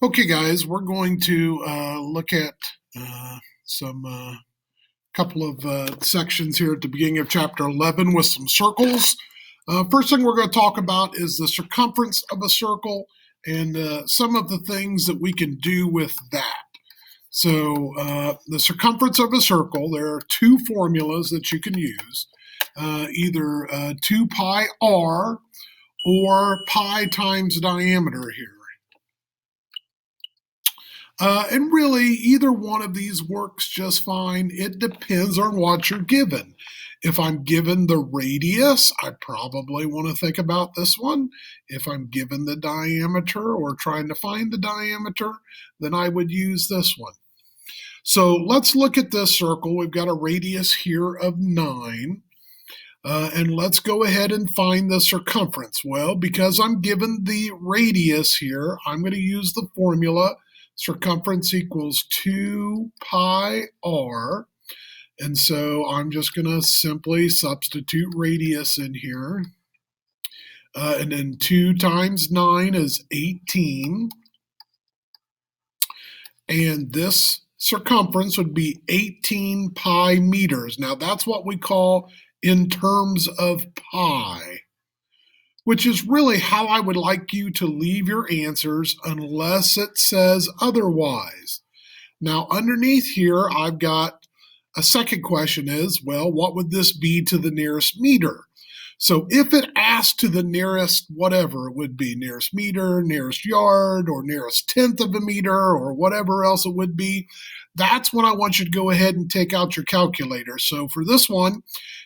Okay, guys, we're going to look at some couple of sections here at the beginning of chapter 11 with some circles. First thing we're going to talk about is the circumference of a circle and some of the things that we can do with that. So the circumference of a circle, there are two formulas that you can use, either 2 pi r or pi times diameter here. And really, either one of these works just fine. It depends on what you're given. If I'm given the radius, I probably want to think about this one. If I'm given the diameter or trying to find the diameter, then I would use this one. So let's look at this circle. We've got a radius here of 9. And let's go ahead and find the circumference. Well, because I'm given the radius here, I'm going to use the formula circumference equals 2 pi r. And so I'm just going to simply substitute radius in here. And then 2 times 9 is 18. And this circumference would be 18 pi meters. Now that's what we call in terms of pi, which is really how I would like you to leave your answers unless it says otherwise. Now, underneath here, I've got a second question is, well, what would this be to the nearest meter? So if it asked to the nearest whatever it would be, nearest meter, nearest yard, or nearest tenth of a meter, or whatever else it would be, that's when I want you to go ahead and take out your calculator. So for this one,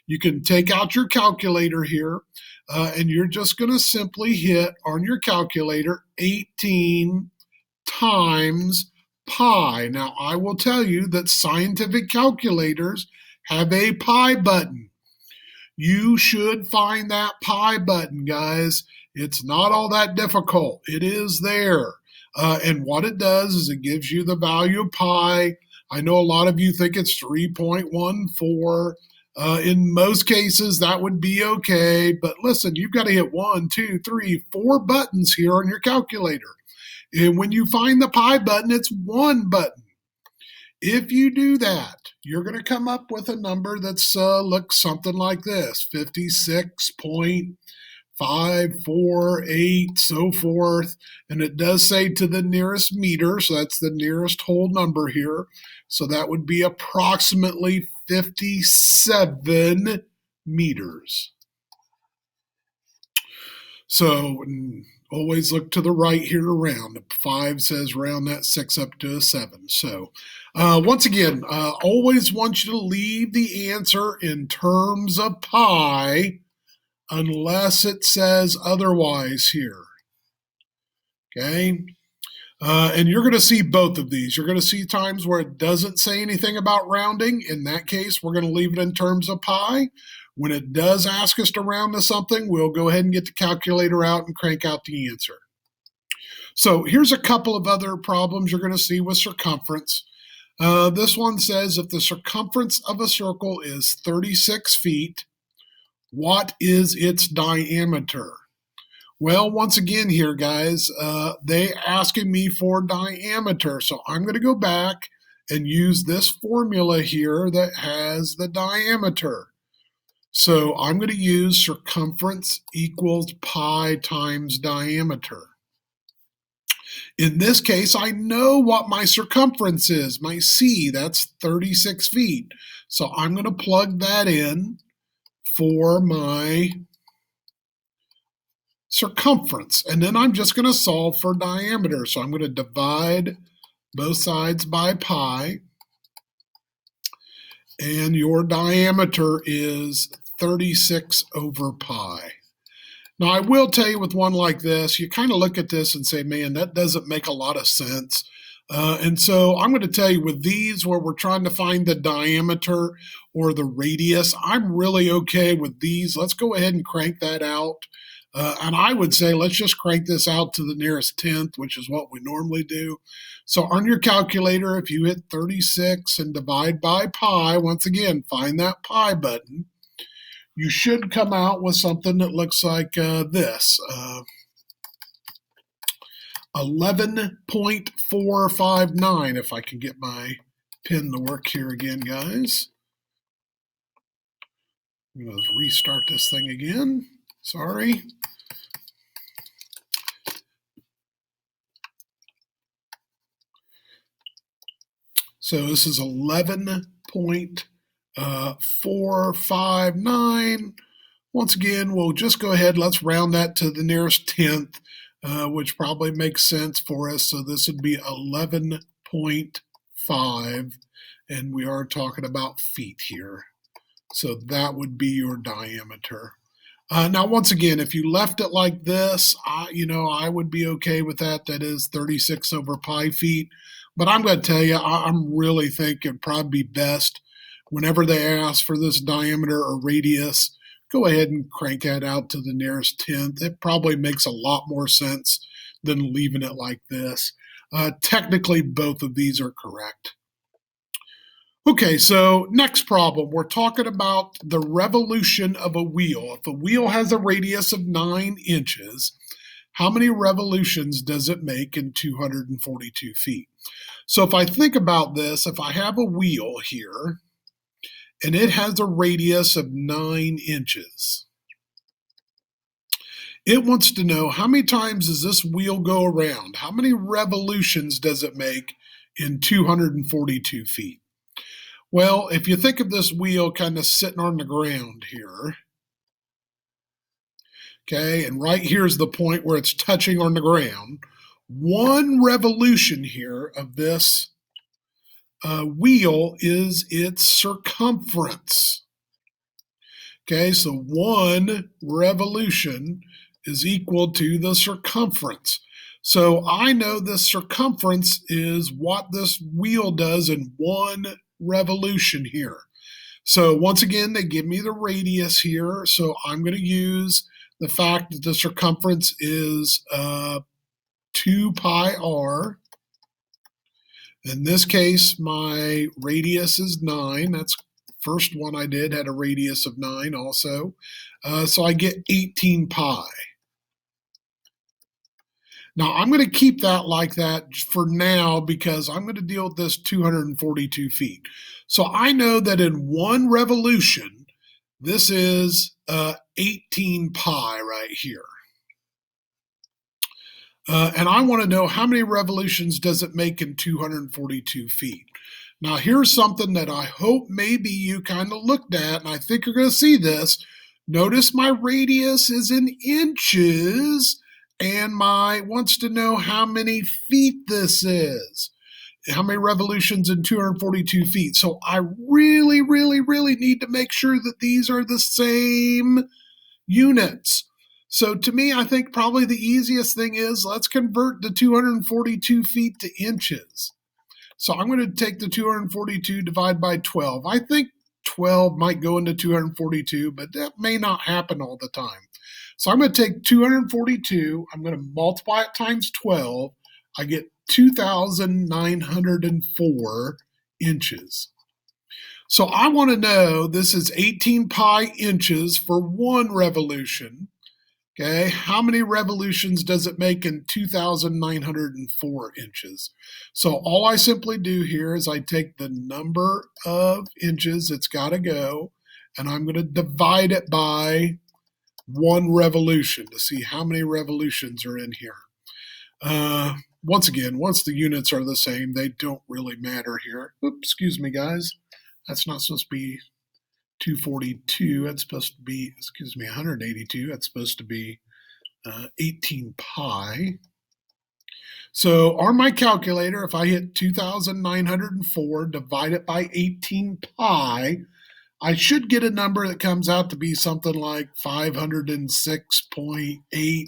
you can take out your calculator here. And you're just going to simply hit on your calculator 18 times pi. Now, I will tell you that scientific calculators have a pi button. You should find that pi button, guys. It's not all that difficult. It is there. And what it does is it gives you the value of pi. I know a lot of you think it's 3.14. In most cases, that would be okay. But listen, you've got to hit 1, 2, 3, 4 buttons here on your calculator. And when you find the pi button, it's one button. If you do that, you're going to come up with a number that's looks something like this, 56.548, so forth. And it does say to the nearest meter, so that's the nearest whole number here. So that would be approximately 57 meters. So always look to the right here to round. 5 says round that 6 up to a 7. So once again, always want you to leave the answer in terms of pi unless it says otherwise here. Okay? And you're going to see both of these. You're going to see times where it doesn't say anything about rounding. In that case, we're going to leave it in terms of pi. When it does ask us to round to something, we'll go ahead and get the calculator out and crank out the answer. So here's a couple of other problems you're going to see with circumference. This one says if the circumference of a circle is 36 feet, what is its diameter? Well, once again here, guys, they asking me for diameter. So I'm going to go back and use this formula here that has the diameter. So I'm going to use circumference equals pi times diameter. In this case, I know what my circumference is. My C, that's 36 feet. So I'm going to plug that in for my circumference. And then I'm just going to solve for diameter. So I'm going to divide both sides by pi. And your diameter is 36 over pi. Now, I will tell you with one like this, you kind of look at this and say, man, that doesn't make a lot of sense. And so I'm going to tell you with these where we're trying to find the diameter or the radius, I'm really okay with these. Let's go ahead and crank that out. And I would say let's just crank this out to the nearest tenth, which is what we normally do. So on your calculator, if you hit 36 and divide by pi, once again, find that pi button, you should come out with something that looks like this. 11.459, if I can get my pen to work here again, guys. I'm going to restart this thing again. Sorry. So this is 11.459. Once again, we'll just go ahead, let's round that to the nearest tenth, which probably makes sense for us. So this would be 11.5, and we are talking about feet here. So that would be your diameter. Now, once again, if you left it like this, I would be okay with that. That is 36 over pi feet. But I'm going to tell you, I'm really think it'd probably be best whenever they ask for this diameter or radius, go ahead and crank that out to the nearest tenth. It probably makes a lot more sense than leaving it like this. Technically, both of these are correct. Okay, so next problem. We're talking about the revolution of a wheel. If a wheel has a radius of 9 inches, how many revolutions does it make in 242 feet? So if I think about this, if I have a wheel here, and it has a radius of 9 inches, it wants to know how many times does this wheel go around? How many revolutions does it make in 242 feet? Well, if you think of this wheel kind of sitting on the ground here, okay, and right here is the point where it's touching on the ground, one revolution here of this wheel is its circumference. Okay, so one revolution is equal to the circumference. So I know the circumference is what this wheel does in one revolution here. So once again, they give me the radius here. So I'm going to use the fact that the circumference is 2 pi r. In this case, my radius is 9. That's the first one I did had a radius of 9 also. So I get 18 pi. Now, I'm going to keep that like that for now because I'm going to deal with this 242 feet. So I know that in one revolution, this is 18 pi right here. And I want to know how many revolutions does it make in 242 feet. Now, here's something that I hope maybe you kind of looked at, and I think you're going to see this. Notice my radius is in inches, and wants to know how many feet this is. How many revolutions in 242 feet. So I really, really, really need to make sure that these are the same units. So to me, I think probably the easiest thing is let's convert the 242 feet to inches. So I'm going to take the 242 divided by 12. I think 12 might go into 242, but that may not happen all the time. So I'm going to take 242, I'm going to multiply it times 12. I get 2,904 inches. So I want to know, this is 18 pi inches for one revolution. Okay, how many revolutions does it make in 2,904 inches? So all I simply do here is I take the number of inches it's got to go, and I'm going to divide it by one revolution to see how many revolutions are in here. Once again, once the units are the same, they don't really matter here. Oops, excuse me, guys. That's not supposed to be 242. That's supposed to be, 182. That's supposed to be 18 pi. So on my calculator, if I hit 2,904, divide it by 18 pi, I should get a number that comes out to be something like 506.8,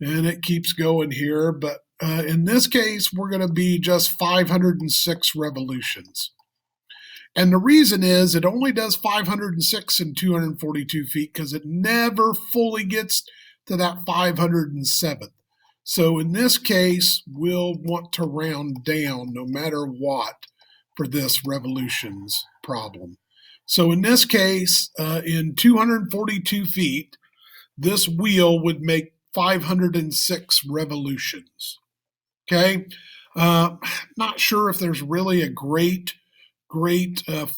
and it keeps going here. But in this case, we're going to be just 506 revolutions. And the reason is it only does 506 in 242 feet because it never fully gets to that 507th. So in this case, we'll want to round down no matter what for this revolutions problem. So in this case, in 242 feet, this wheel would make 506 revolutions. Okay. Not sure if there's really a great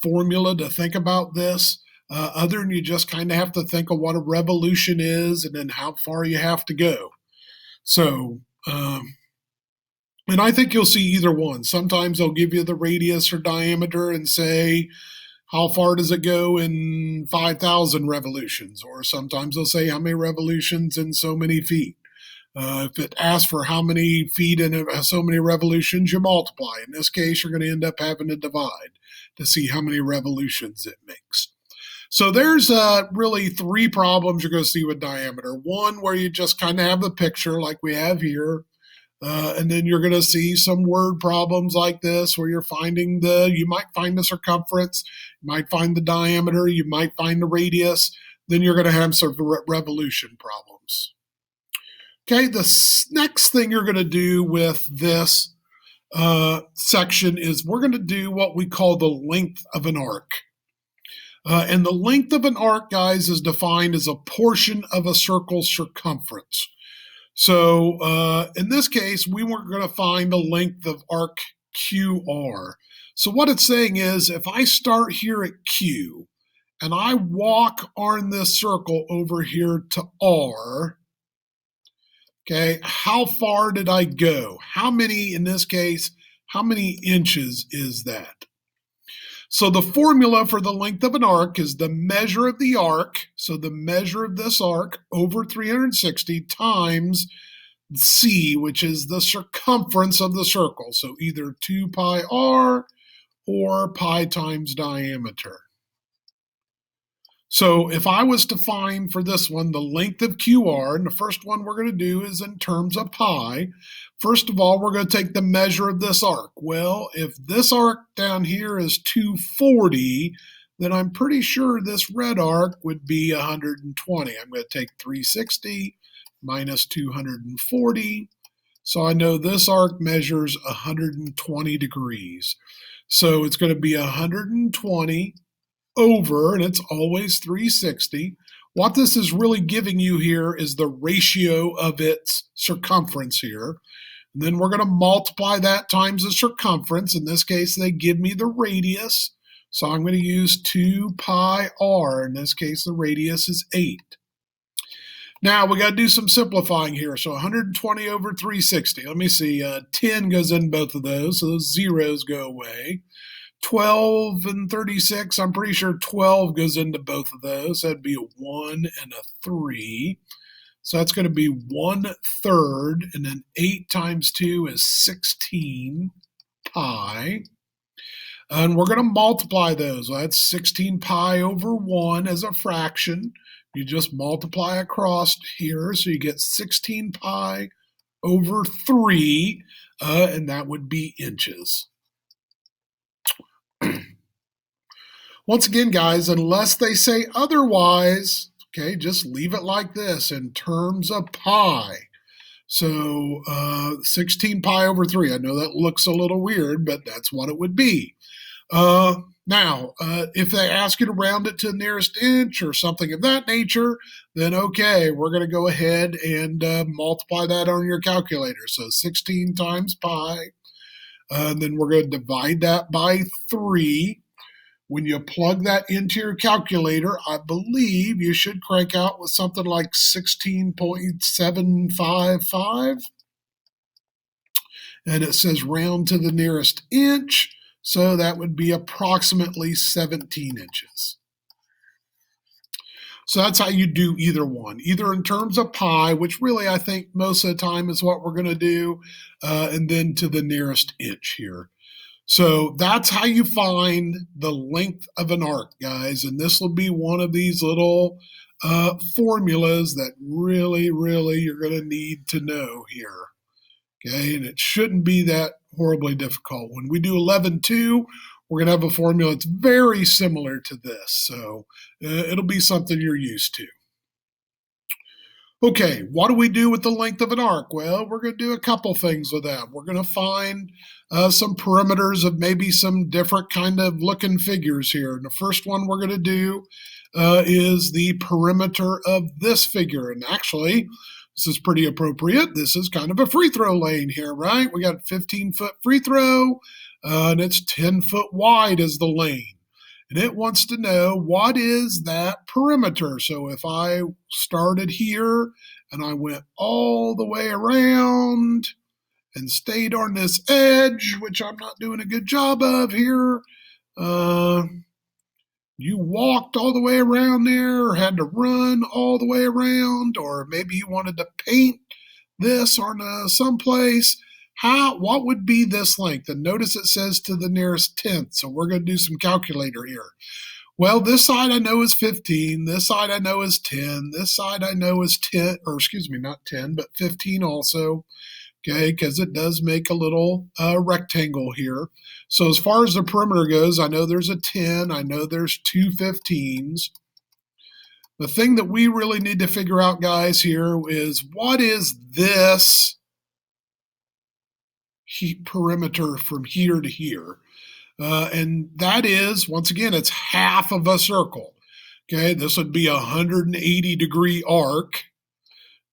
formula to think about this, other than you just kind of have to think of what a revolution is and then how far you have to go. So, and I think you'll see either one. Sometimes they'll give you the radius or diameter and say, how far does it go in 5,000 revolutions? Or sometimes they'll say how many revolutions in so many feet. If it asks for how many feet in so many revolutions, you multiply. In this case, you're going to end up having to divide to see how many revolutions it makes. So there's really three problems you're going to see with diameter. One where you just kind of have the picture like we have here. And then you're going to see some word problems like this where you might find the circumference, you might find the diameter, you might find the radius. Then you're going to have some revolution problems. Okay, the next thing you're going to do with this section is we're going to do what we call the length of an arc. And the length of an arc, guys, is defined as a portion of a circle's circumference. So in this case, we were going to find the length of arc QR. So what it's saying is if I start here at Q and I walk on this circle over here to R, okay, how far did I go? How many, in this case, how many inches is that? So the formula for the length of an arc is the measure of the arc, so the measure of this arc over 360 times C, which is the circumference of the circle. So either 2 pi r or pi times diameter. So if I was to find for this one the length of QR, and the first one we're going to do is in terms of pi. First of all, we're going to take the measure of this arc. Well, if this arc down here is 240, then I'm pretty sure this red arc would be 120. I'm going to take 360 minus 240. So I know this arc measures 120 degrees. So it's going to be 120 over, and it's always 360. What this is really giving you here is the ratio of its circumference here. And then we're going to multiply that times the circumference. In this case, they give me the radius. So I'm going to use 2 pi r. In this case, the radius is 8. Now, we got to do some simplifying here. So 120 over 360. Let me see. 10 goes in both of those, so those zeros go away. 12 and 36, I'm pretty sure 12 goes into both of those. That'd be a 1 and a 3. So that's going to be 1/3, and then 8 times 2 is 16 pi. And we're going to multiply those. Well, that's 16 pi over 1 as a fraction. You just multiply across here, so you get 16 pi over 3, and that would be inches. Once again, guys, unless they say otherwise, okay, just leave it like this in terms of pi. So 16 pi over 3. I know that looks a little weird, but that's what it would be. Now, if they ask you to round it to the nearest inch or something of that nature, then okay, we're going to go ahead and multiply that on your calculator. So 16 times pi, and then we're going to divide that by 3. When you plug that into your calculator, I believe you should crank out with something like 16.755. And it says round to the nearest inch, so that would be approximately 17 inches. So that's how you do either one, either in terms of pi, which really I think most of the time is what we're going to do, and then to the nearest inch here. So that's how you find the length of an arc, guys. And this will be one of these little formulas that really you're going to need to know here. Okay, and it shouldn't be that horribly difficult. When we do 11.2, we're going to have a formula that's very similar to this. So it'll be something you're used to. Okay, what do we do with the length of an arc? Well, we're going to do a couple things with that. We're going to find some perimeters of maybe some different kind of looking figures here. And the first one we're going to do is the perimeter of this figure. And actually, This is pretty appropriate. This is kind of a free throw lane here, right? We got a 15-foot free throw, and it's 10 foot wide as the lane. And it wants to know, what is that perimeter? So if I started here and I went all the way around and stayed on this edge, which I'm not doing a good job of here, you walked all the way around there, or had to run all the way around, or maybe you wanted to paint this on someplace. What would be this length? And notice it says to the nearest tenth, so we're going to do some calculator here. Well, this side I know is 15, this side I know is 10, this side I know is 10, or excuse me, not 10, but 15 also. Okay, because it does make a little rectangle here. So as far as the perimeter goes, I know there's a 10, I know there's two 15s. The thing that we really need to figure out, guys, here is, what is this perimeter from here to here? And that is, once again, it's half of a circle. Okay, this would be a 180-degree arc,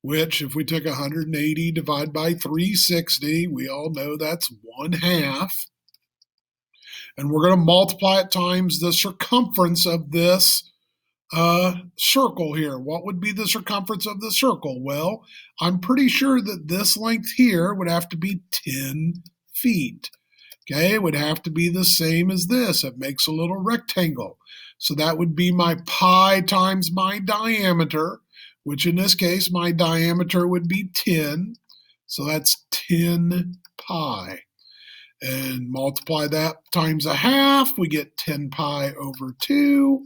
which if we took 180 divided by 360, we all know that's 1/2. And we're going to multiply it times the circumference of this circle here. What would be the circumference of the circle? Well, I'm pretty sure that this length here would have to be 10 feet. Okay, it would have to be the same as this. It makes a little rectangle. So that would be my pi times my diameter, which in this case, my diameter would be 10. So that's 10 pi. And multiply that times 1/2, we get 10 pi over 2,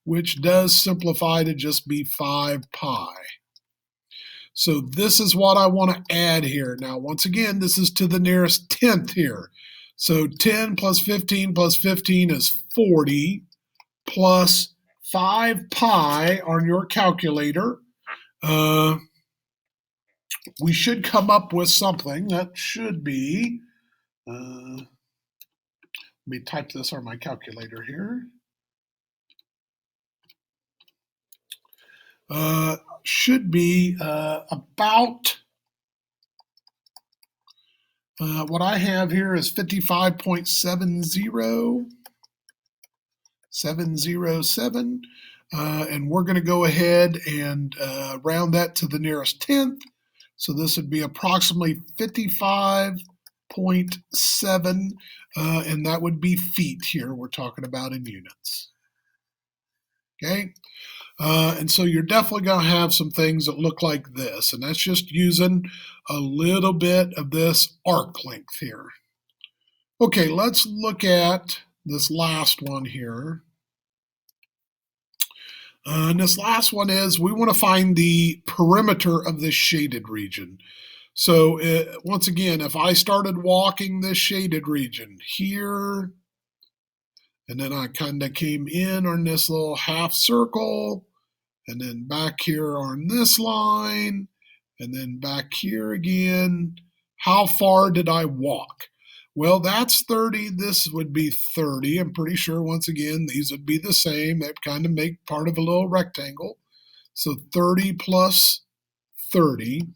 which does simplify to just be 5 pi. So this is what I want to add here. Now, once again, this is to the nearest tenth here. So 10 plus 15 plus 15 is 40, plus 5 pi on your calculator. We should come up with something that should be, let me type this on my calculator here. Should be about, what I have here is 55.707, and we're going to go ahead and round that to the nearest tenth. So this would be approximately 55.7, and that would be feet here. We're talking about in units. Okay. And so you're definitely going to have some things that look like this, and that's just using a little bit of this arc length here. Okay, let's look at this last one here. And this last one is, we want to find the perimeter of this shaded region. So once again, if I started walking this shaded region here, and then I kind of came in on this little half circle, and then back here on this line, and then back here again. How far did I walk? Well, that's 30. This would be 30. I'm pretty sure, once again, these would be the same. They kind of make part of a little rectangle. So 30 plus 30.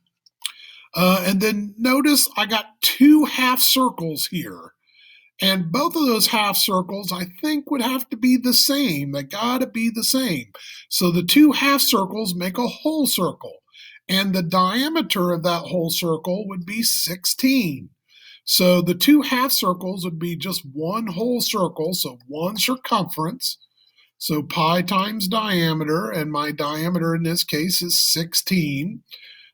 And then notice I got two half circles here. And both of those half circles, I think, would have to be the same. They got to be the same. So the two half circles make a whole circle. And the diameter of that whole circle would be 16. So the two half circles would be just one whole circle, so one circumference. So pi times diameter, and my diameter in this case is 16.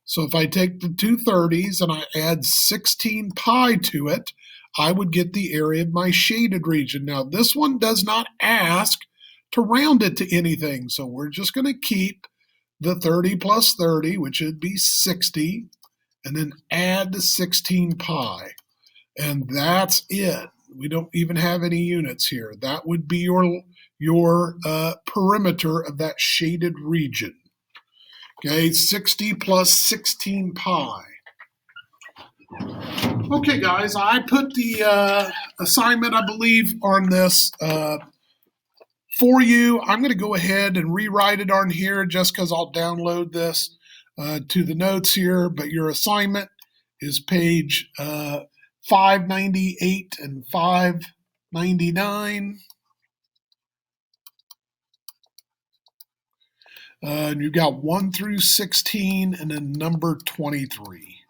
So if I take the two 30s and I add 16 pi to it, I would get the area of my shaded region. Now, this one does not ask to round it to anything, so we're just going to keep the 30 plus 30, which would be 60, and then add the 16 pi. And that's it. We don't even have any units here. That would be your perimeter of that shaded region. Okay, 60 plus 16 pi. Okay, guys, I put the assignment, I believe, on this for you. I'm going to go ahead and rewrite it on here just because I'll download this. to the notes here, but your assignment is page 598 and 599. And you've got 1 through 16 and then number 23.